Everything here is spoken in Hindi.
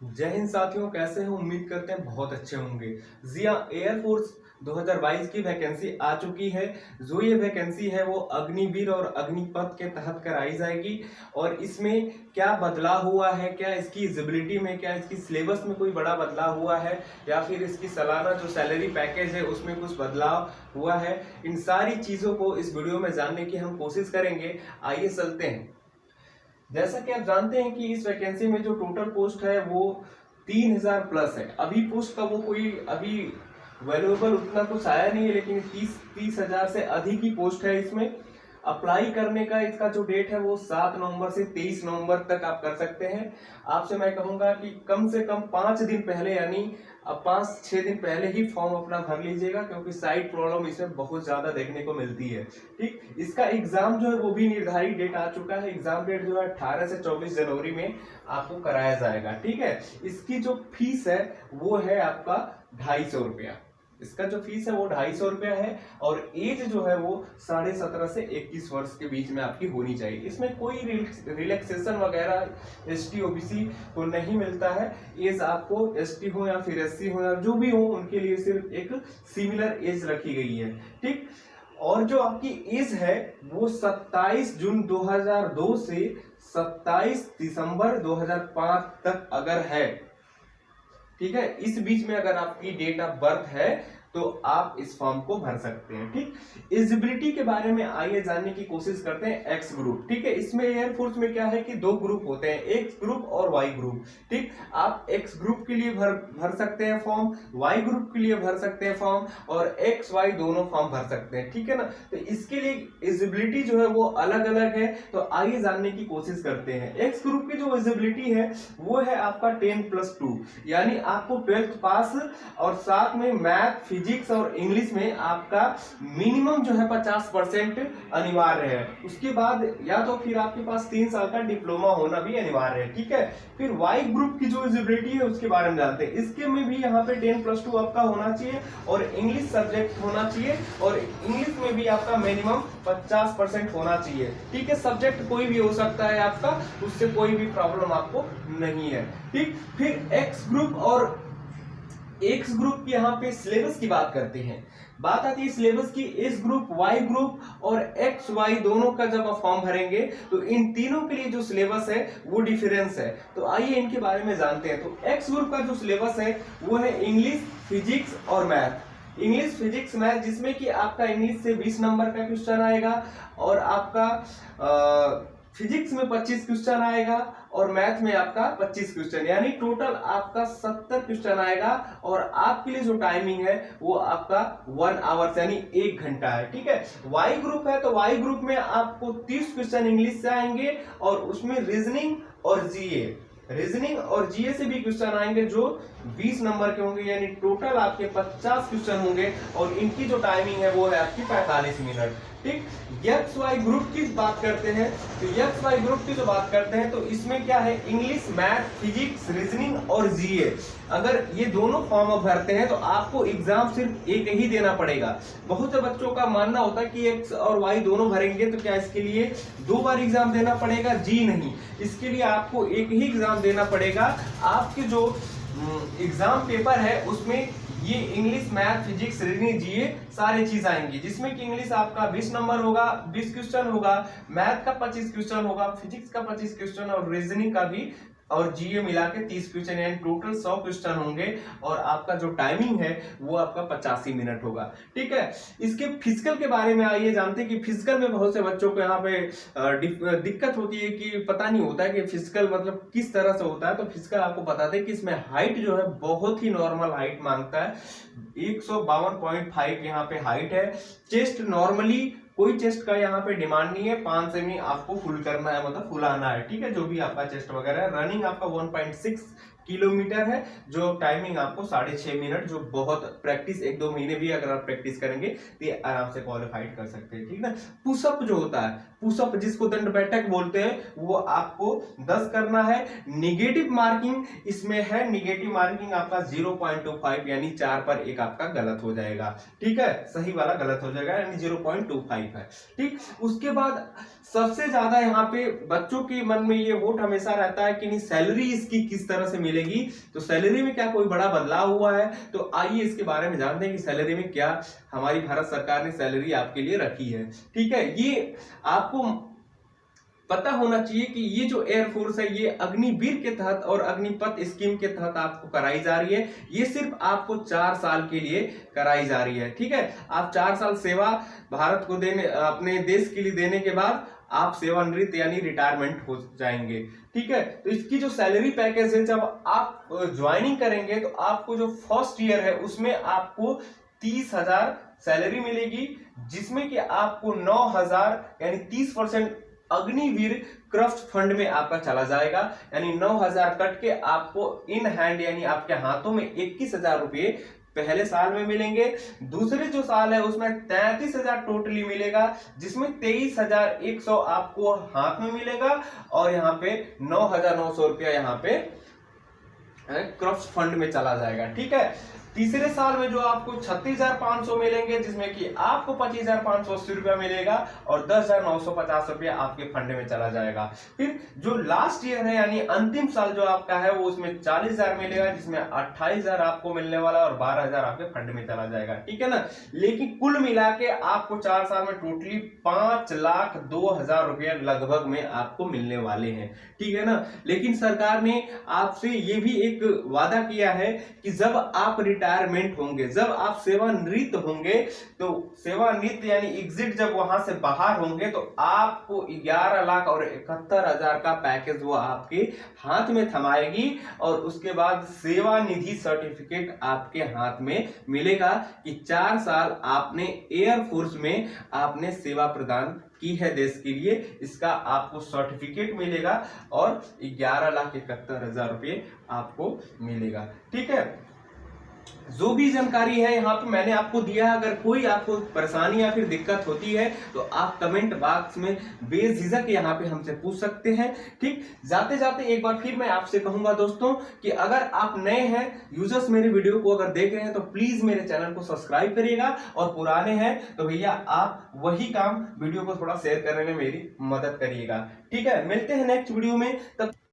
जय हिंद साथियों, कैसे हैं? उम्मीद करते हैं बहुत अच्छे होंगे। जी हाँ, एयरफोर्स 2022 की वैकेंसी आ चुकी है। जो ये वैकेंसी है वो अग्निवीर और अग्निपथ के तहत कराई जाएगी। और इसमें क्या बदलाव हुआ है, क्या इसकी एलिजिबिलिटी में, क्या इसकी सिलेबस में कोई बड़ा बदलाव हुआ है, या फिर इसकी सालाना जो सैलरी पैकेज है उसमें कुछ बदलाव हुआ है, इन सारी चीज़ों को इस वीडियो में जानने की हम कोशिश करेंगे। आइए चलते हैं। जैसा कि आप जानते हैं कि इस वैकेंसी में जो टोटल पोस्ट है वो 3000 प्लस है। अभी पोस्ट का वो कोई अभी वैल्यूएबल उतना कुछ आया नहीं है, लेकिन 30,000 से अधिक ही पोस्ट है। इसमें अप्लाई करने का इसका जो डेट है वो 7 नवंबर से 23 नवंबर तक आप कर सकते हैं। आपसे मैं कहूंगा कि कम से कम 5 दिन पहले, यानी अब 5-6 दिन पहले ही फॉर्म अपना भर लीजिएगा, क्योंकि साइड प्रॉब्लम इसमें बहुत ज्यादा देखने को मिलती है। ठीक, इसका एग्जाम जो है वो भी निर्धारित डेट आ चुका है। एग्जाम डेट जो है 18 से 24 जनवरी में आपको कराया जाएगा। ठीक है, इसकी जो फीस है वो है आपका 250 रुपया। इसका जो फीस है वो 250 रुपया है। और एज जो है वो 17.5 से 21 वर्ष के बीच में आपकी होनी चाहिए। इसमें कोई रिलैक्सेशन वगैरह एसटी ओबीसी को नहीं मिलता है। एज आपको एसटी हो या फिर एससी हो या जो भी हो, उनके लिए सिर्फ एक सिमिलर एज रखी गई है। ठीक, और जो आपकी एज है वो 27 जून 2002 से 27 दिसंबर 2005 तक अगर है, ठीक है, इस बीच में अगर आपकी डेट ऑफ बर्थ है तो आप इस फॉर्म को भर सकते हैं। ठीक, एलिजिबिलिटी के बारे में आइए जानने की कोशिश करते हैं। एक्स ग्रुप, ठीक है, इसमें एयरफोर्स में क्या है कि 2 ग्रुप होते हैं, एक्स ग्रुप और वाई ग्रुप। ठीक, आप एक्स ग्रुप के लिए भर सकते हैं फॉर्म, वाई ग्रुप के लिए भर सकते हैं फॉर्म, और एक्स वाई दोनों फॉर्म भर सकते हैं। ठीक है ना, तो इसके लिए एलिजिबिलिटी जो है वो अलग अलग है। तो आइए जानने की कोशिश करते हैं। एक्स ग्रुप की जो एलिजिबिलिटी है वो है आपका 10+2, यानी आपको 12th पास और साथ में मैथ, फिजिक्स और इंग्लिश में आपका मिनिमम जो है 50% अनिवार्य है। उसके बाद या तो फिर आपके पास 3 साल का डिप्लोमा होना भी अनिवार्य है। ठीक है, फिर वाई ग्रुप की जो एलिजिबिलिटी है उसके बारे में जानते हैं। इसके में भी यहाँ पे 10+2 आपका होना चाहिए और इंग्लिश सब्जेक्ट होना चाहिए, और इंग्लिश में भी आपका मिनिमम 50% होना चाहिए। ठीक है, सब्जेक्ट कोई भी हो सकता है आपका, उससे कोई भी प्रॉब्लम आपको नहीं है। ठीक, फिर एक्स ग्रुप और एक्स ग्रुप की यहाँ पे सिलेबस की बात करते हैं। बात आती है सिलेबस की। एस ग्रुप, वाई ग्रुप और एक्स वाई दोनों का जब आप फॉर्म भरेंगे तो इन तीनों के लिए जो सिलेबस है वो डिफरेंस है। तो आइए इनके बारे में जानते हैं। तो एक्स ग्रुप का जो सिलेबस है वो है इंग्लिश, फिजिक्स और मैथ। इंग्लिश, फिजिक्स, मैथ, जिसमें कि आपका इंग्लिश से 20 नंबर का क्वेश्चन आएगा, और आपका फिजिक्स में 25 क्वेश्चन आएगा, और मैथ में आपका 25 क्वेश्चन, यानी टोटल आपका 70 क्वेश्चन आएगा। और आपके लिए जो टाइमिंग है वो आपका 1 आवर्स यानी 1 घंटा है। ठीक है, वाई ग्रुप है तो वाई ग्रुप में आपको 30 क्वेश्चन इंग्लिश से आएंगे, और उसमें रीजनिंग और जीए से भी क्वेश्चन आएंगे जो 20 नंबर के होंगे, यानी टोटल आपके 50 क्वेश्चन होंगे, और इनकी जो टाइमिंग है वो है आपकी 45 मिनट। ठीक, एक्स वाई ग्रुप की बात करते हैं। तो एक्स वाई ग्रुप की जो बात करते हैं तो इसमें क्या है, इंग्लिश, मैथ, फिजिक्स, रीजनिंग और जीए, अगर ये दोनों फॉर्म भरते हैं तो आपको एग्जाम सिर्फ एक ही देना पड़ेगा। बहुत से बच्चों का मानना होता है कि एक्स और वाई दोनों भरेंगे तो क्या इसके लिए 2 बार एग्जाम देना पड़ेगा? जी नहीं, इसके लिए आपको एक ही एग्जाम देना पड़ेगा। आपके जो एग्जाम पेपर है उसमें ये इंग्लिश, मैथ, फिजिक्स, रीजनिंग, जीए सारी चीज आएंगी, जिसमें कि इंग्लिश आपका 20 नंबर होगा, 20 क्वेश्चन होगा, मैथ का 25 क्वेश्चन होगा, फिजिक्स का 25 क्वेश्चन और रीजनिंग का भी, और जीए मिला के 30 क्वेश्चन, यानी टोटल 100 क्वेश्चन होंगे, और आपका जो टाइमिंग है वो आपका 85 मिनट होगा। ठीक है, इसके फिजिकल के बारे में आइए जानते हैं कि फिजिकल में बहुत से बच्चों को यहाँ पे दिक्कत होती है कि पता नहीं होता है कि फिजिकल मतलब किस तरह से होता है। तो फिजिकल आपको बता दें कि इसमें हाइट जो है बहुत ही नॉर्मल हाइट मांगता है, 152.5 यहाँ पे हाइट है। चेस्ट नॉर्मली कोई चेस्ट का यहाँ पे डिमांड नहीं है, 5 सेमी आपको फुल करना है, मतलब फुलाना है। ठीक है, जो भी आपका चेस्ट वगैरह है। रनिंग आपका 1.6 किलोमीटर है, जो टाइमिंग आपको 6.5 मिनट, जो बहुत प्रैक्टिस 1-2 महीने भी अगर आप प्रैक्टिस करेंगे तो ये आराम से क्वालिफाइड कर सकते हैं। ठीक है, पुशअप जो होता है, पुशअप जिसको दंड बैठक बोलते हैं, वो आपको 10 करना है। निगेटिव मार्किंग इसमें है, निगेटिव मार्किंग आपका 0.25, यानी 4 पर 1 आपका गलत हो जाएगा। ठीक है, सही वाला गलत हो जाएगा, यानी 0.25। तारीफ है। ठीक, उसके बाद सबसे ज्यादा यहाँ पे बच्चों के मन में ये वोट हमेशा रहता है कि नहीं सैलरी इसकी किस तरह से मिलेगी, तो सैलरी में क्या कोई बड़ा बदलाव हुआ है, तो आइए इसके बारे में जानते हैं कि सैलरी में क्या हमारी भारत सरकार ने सैलरी आपके लिए रखी है। ठीक है, ये आपको पता होना चाहिए कि ये जो एयरफोर्स है ये अग्निवीर के तहत और अग्निपथ स्कीम के तहत आपको कराई जा रही है। ये सिर्फ आपको 4 साल के लिए कराई जा रही है। ठीक है, आप 4 साल सेवा भारत को देने, अपने देश के लिए देने के बाद आप सेवानिवृत्त यानी रिटायरमेंट हो जाएंगे। ठीक है, तो इसकी जो सैलरी पैकेज है, जब आप ज्वाइनिंग करेंगे तो आपको जो फर्स्ट ईयर है उसमें आपको 30,000 सैलरी मिलेगी, जिसमें कि आपको 9,000 यानी 30% अग्निवीर क्रफ्ट फंड में आपका चला जाएगा, यानी 9,000 कट के आपको इन हैंड यानी आपके हाथों में 21,000 रुपये पहले साल में मिलेंगे। दूसरे जो साल है उसमें 33,000 टोटली मिलेगा, जिसमें 23,100 आपको हाथ में मिलेगा और यहाँ पे 9,900 रुपया यहाँ पे क्रफ्ट फंड में चला जाएगा। ठीक है, तीसरे साल में जो आपको 36,500 मिलेंगे, जिसमें कि आपको 25,580 रुपया मिलेगा और 10,950 रुपया आपके फंड में चला जाएगा। फिर जो लास्ट ईयर है यानी अंतिम साल जो आपका है वो उसमें 40,000 मिलेगा, जिसमें 28,000 आपको मिलने वाला और 12,000 आपके फंड में चला जाएगा। ठीक है ना, लेकिन कुल मिला के आपको 4 साल में टोटली 5,02,000 रुपया लगभग में आपको मिलने वाले हैं। ठीक है ना, लेकिन सरकार ने आपसे ये भी एक वादा किया है कि जब आप रिटायरमेंट होंगे, जब आप सेवानिवृत्त होंगे, तो सेवानिवृत्त यानी एग्जिट जब वहां से बाहर होंगे तो आपको 11,71,000 का पैकेज वो आपके हाथ में थमाएगी और उसके बाद सेवानिधि सर्टिफिकेट आपके हाथ में मिलेगा कि 4 साल आपने एयरफोर्स में आपने सेवा प्रदान की है देश के लिए, इसका आपको सर्टिफिकेट मिलेगा और 11,71,000 रुपये आपको मिलेगा। ठीक है, जो भी जानकारी है यहाँ पे मैंने आपको दिया। अगर कोई आपको परेशानी या फिर दिक्कत होती है तो आप कमेंट बॉक्स में बेझिझक यहाँ पे हमसे पूछ सकते हैं। ठीक, जाते जाते एक बार फिर मैं आपसे कहूंगा दोस्तों कि अगर आप नए हैं यूजर्स, मेरे वीडियो को अगर देख रहे हैं तो प्लीज मेरे चैनल को सब्सक्राइब करिएगा और पुराने हैं तो भैया आप वही काम वीडियो को थोड़ा शेयर करने में मेरी मदद करिएगा। ठीक है, मिलते हैं नेक्स्ट वीडियो में, तब